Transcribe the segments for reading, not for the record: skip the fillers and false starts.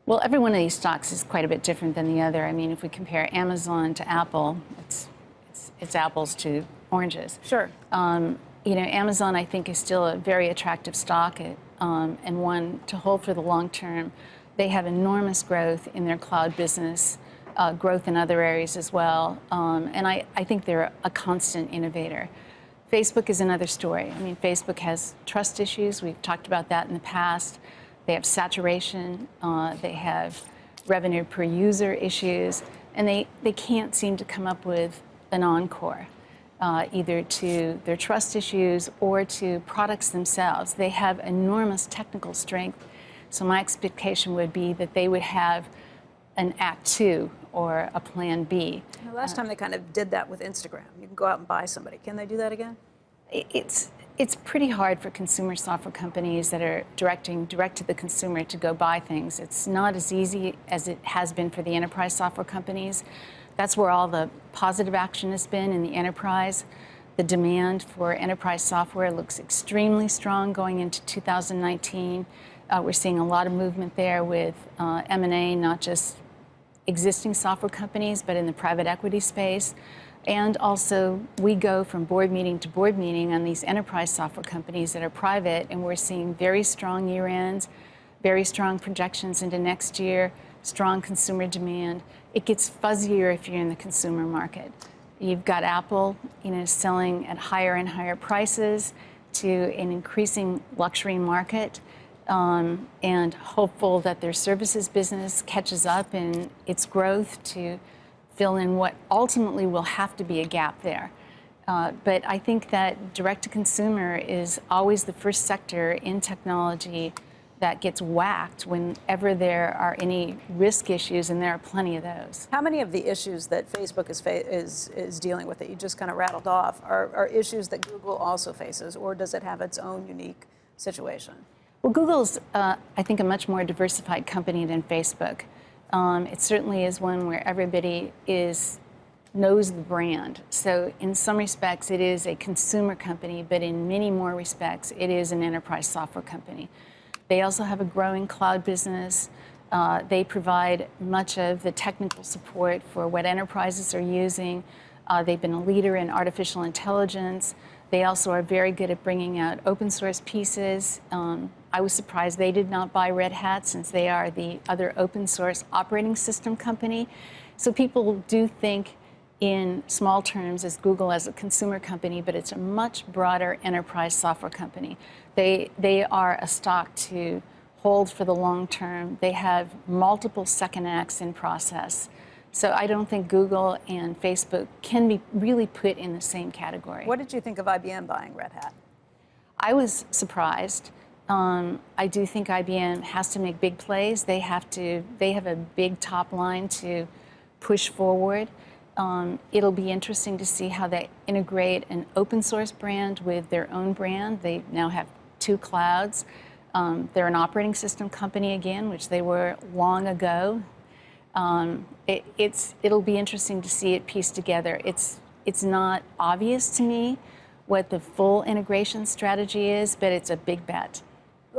Well, every one of these stocks is quite a bit different than the other. I mean, if we compare Amazon to Apple, it's apples to oranges. Sure. Amazon, I think, is still a very attractive stock and one to hold for the long term. They have enormous growth in their cloud business, growth in other areas as well, and I think they're a constant innovator. Facebook is another story. I mean, Facebook has trust issues. We've talked about that in the past. They have saturation. They have revenue per user issues. And they can't seem to come up with an encore, either to their trust issues or to products themselves. They have enormous technical strength. So my expectation would be that they would have an Act Two or a Plan B. The last time they kind of did that with Instagram. You can go out and buy somebody. Can they do that again? It's pretty hard for consumer software companies that are direct to the consumer to go buy things. It's not as easy as it has been for the enterprise software companies. That's where all the positive action has been in the enterprise. The demand for enterprise software looks extremely strong going into 2019. We're seeing a lot of movement there with M&A, not just existing software companies, but in the private equity space. And also, we go from board meeting to board meeting on these enterprise software companies that are private, and we're seeing very strong year ends, very strong projections into next year, strong consumer demand. It gets fuzzier if you're in the consumer market. You've got Apple, selling at higher and higher prices to an increasing luxury market, and hopeful that their services business catches up in its growth to fill in what ultimately will have to be a gap there. But I think that direct-to-consumer is always the first sector in technology that gets whacked whenever there are any risk issues, and there are plenty of those. How many of the issues that Facebook is dealing with that you just kind of rattled off are issues that Google also faces, or does it have its own unique situation? Well, Google's, I think, a much more diversified company than Facebook. It certainly is one where everybody knows the brand. So in some respects, it is a consumer company, but in many more respects, it is an enterprise software company. They also have a growing cloud business. They provide much of the technical support for what enterprises are using. They've been a leader in artificial intelligence. They also are very good at bringing out open source pieces. I was surprised they did not buy Red Hat, since they are the other open source operating system company. So people do think in small terms as Google as a consumer company, but it's a much broader enterprise software company. They are a stock to hold for the long term. They have multiple second acts in process. So I don't think Google and Facebook can be really put in the same category. What did you think of IBM buying Red Hat? I was surprised. I do think IBM has to make big plays. They have a big top line to push forward. It'll be interesting to see how they integrate an open source brand with their own brand. They now have two clouds. They're an operating system company again, which they were long ago. It'll be interesting to see it pieced together. It's not obvious to me what the full integration strategy is, but it's a big bet.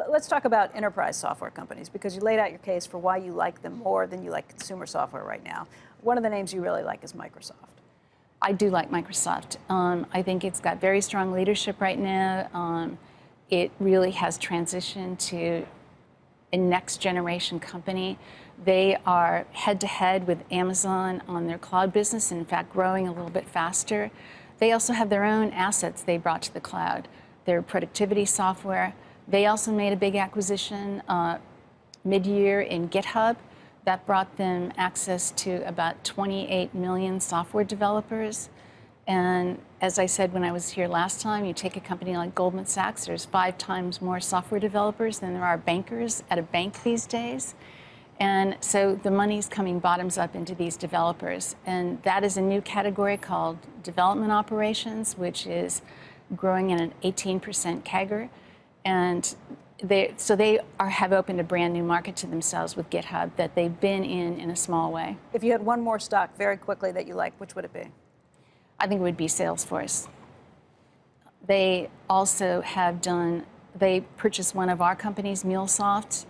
Let's talk about enterprise software companies, because you laid out your case for why you like them more than you like consumer software right now. One of the names you really like is Microsoft. I do like Microsoft. I think it's got very strong leadership right now. It really has transitioned to a next generation company. They are head to head with Amazon on their cloud business, in fact, growing a little bit faster. They also have their own assets they brought to the cloud, their productivity software. They also made a big acquisition mid-year in GitHub that brought them access to about 28 million software developers. And as I said when I was here last time, you take a company like Goldman Sachs, there's 5 times more software developers than there are bankers at a bank these days. And so the money's coming bottoms up into these developers. And that is a new category called development operations, which is growing at an 18% CAGR. And they have opened a brand new market to themselves with GitHub that they've been in a small way. If you had one more stock very quickly that you like, which would it be? I think it would be Salesforce. They also have they purchased one of our companies, MuleSoft.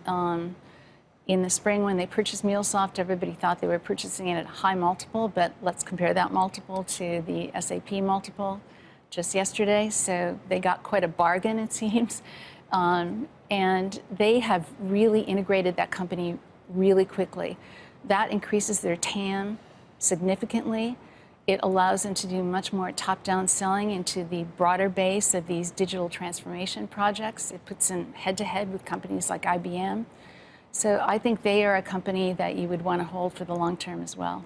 In the spring, when they purchased MuleSoft, everybody thought they were purchasing it at a high multiple, but let's compare that multiple to the SAP multiple just yesterday. So they got quite a bargain, it seems. And they have really integrated that company really quickly. That increases their TAM significantly. It allows them to do much more top-down selling into the broader base of these digital transformation projects. It puts them head-to-head with companies like IBM. So I think they are a company that you would want to hold for the long term as well.